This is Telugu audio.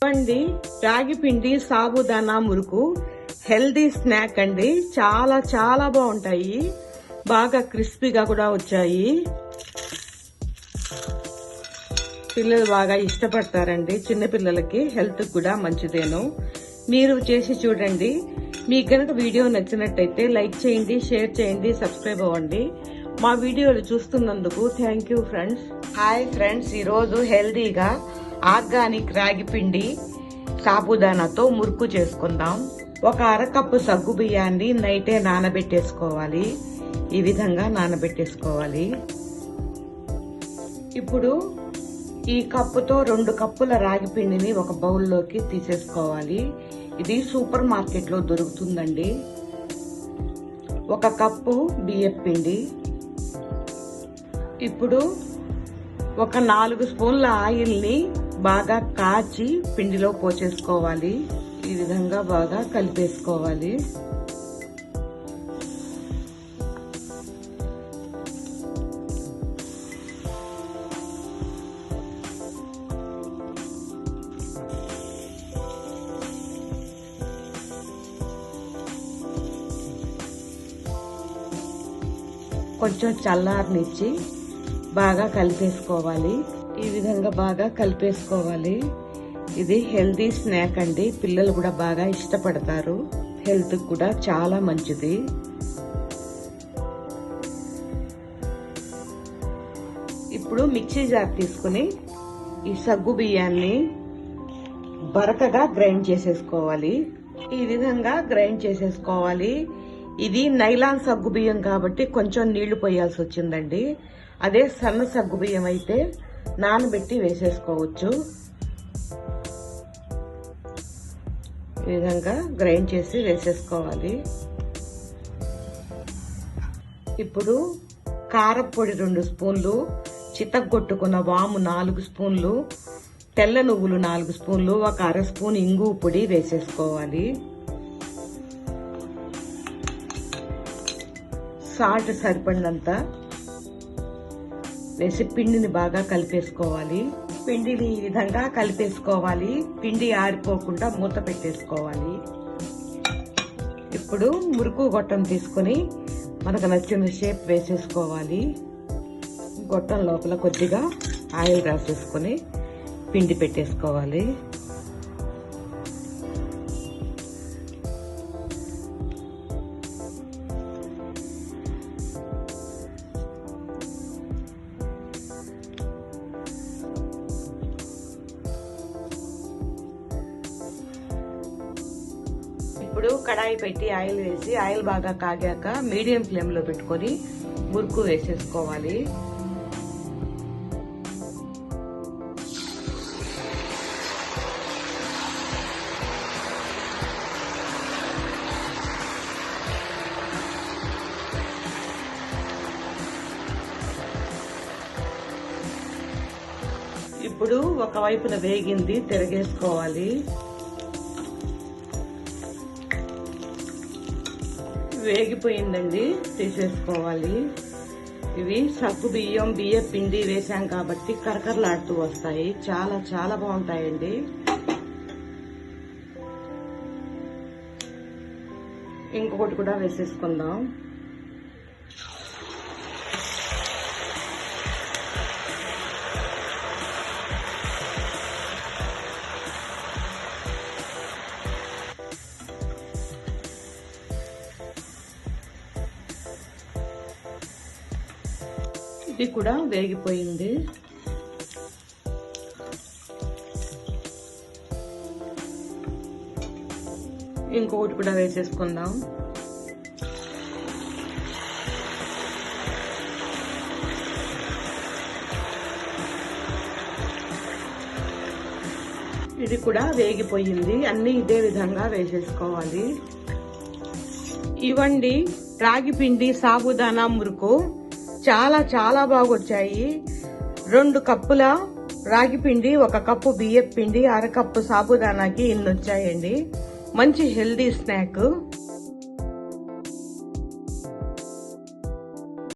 అండి రాగి పిండి సాబుదానా మురుకు హెల్దీ స్నాక్ అండి. చాలా చాలా బాగుంటాయి. బాగా క్రిస్పీగా కూడా వచ్చాయి. పిల్లలు బాగా ఇష్టపడతారండి. చిన్నపిల్లలకి హెల్త్ కూడా మంచిదేను. మీరు చేసి చూడండి. మీకు కనుక వీడియో నచ్చినట్టయితే లైక్ చేయండి, షేర్ చేయండి, సబ్స్క్రైబ్ అవ్వండి. మా వీడియోలు చూస్తున్నందుకు thank you friends. Hi friends, ఈరోజు హెల్దీగా ఆర్గానిక్ రాగి పిండి సాబుదానాతో మురుకు చేసుకుందాం. ఒక అరకప్పు సగ్గు బియ్యాన్ని నైటే నానబెట్టేసుకోవాలి. ఈ విధంగా నానబెట్టేసుకోవాలి. ఇప్పుడు ఈ కప్పుతో 2 కప్పుల రాగి పిండిని ఒక బౌల్లోకి తీసేసుకోవాలి. ఇది సూపర్ మార్కెట్ లో దొరుకుతుందండి. 1 కప్పు బియ్యం పిండి. ఇప్పుడు ఒక 4 స్పూన్ల ఆయిల్ ని బాగా కాచి పిండిలో పోసేసుకోవాలి. ఈ విధంగా బాగా కలిపేసుకోవాలి. కొంచెం చల్లారనిచ్చి బాగా కలిపేసుకోవాలి. ఈ విధంగా బాగా కలిపేసుకోవాలి. ఇది హెల్దీ స్నాక్ అండి. పిల్లలు కూడా బాగా ఇష్టపడతారు. హెల్త్ కూడా చాలా మంచిది. ఇప్పుడు మిక్సీ జార్ తీసుకుని ఈ సగ్గు బియ్యాన్ని బరకగా గ్రైండ్ చేసేసుకోవాలి. ఈ విధంగా గ్రైండ్ చేసేసుకోవాలి. ఇది నైలాన్ సగ్గు బియ్యం కాబట్టి కొంచెం నీళ్లు పోయాల్సి వచ్చిందండి. అదే సన్న సగ్గు బియ్యం అయితే నానబెట్టి వేసేసుకోవచ్చు. ఈ విధంగా గ్రైండ్ చేసి వేసేసుకోవాలి. ఇప్పుడు కారపొడి 2 స్పూన్లు, చితగ్గొట్టుకున్న వాము 4 స్పూన్లు, తెల్ల నువ్వులు 4 స్పూన్లు, 1 అర స్పూన్ ఇంగు పొడి వేసేసుకోవాలి. సాల్ట్ సరిపడినంత వేసి పిండిని బాగా కలిపేసుకోవాలి. పిండిని ఈ విధంగా కలిపేసుకోవాలి. పిండి ఆరిపోకుండా మూత పెట్టేసుకోవాలి. ఇప్పుడు మురుకు గొట్టం తీసుకుని మనకు నచ్చిన షేప్ వేసేసుకోవాలి. గొట్టం లోపల కొద్దిగా ఆయిల్ రాసేసుకుని పిండి పెట్టేసుకోవాలి. ఇప్పుడు కడాయి పెట్టి ఆయిల్ వేసి ఆయిల్ బాగా కాగాక మీడియం ఫ్లేమ్ లో పెట్టుకొని మురుకు వేసేసుకోవాలి. ఇప్పుడు ఒక వైపున వేగింది తిరగేసుకోవాలి. వేగిపోయిందండి, తీసేసుకోవాలి. ఇవి సగ్గు బియ్యం పిండి వేసాం కాబట్టి కరకరలాడుతూ వస్తాయి. చాలా చాలా బాగుంటాయండి. ఇంకొకటి కూడా వేసేసుకుందాం. ఇది కూడా వేగిపోయింది. ఇంకొకటి కూడా వేసేసుకుందాం. ఇది కూడా వేగిపోయింది. అన్ని ఇదే విధంగా వేసేసుకోవాలి. ఇవ్వండి రాగి పిండి సాబుదానా మురుకు. చాలా చాలా బాగా వచ్చాయి. 2 కప్పుల రాగి పిండి, 1 కప్పు బియ్యం పిండి, అరకప్పు సాబుదానాకి ఇన్ని వచ్చాయండి. మంచి హెల్దీ స్నాక్.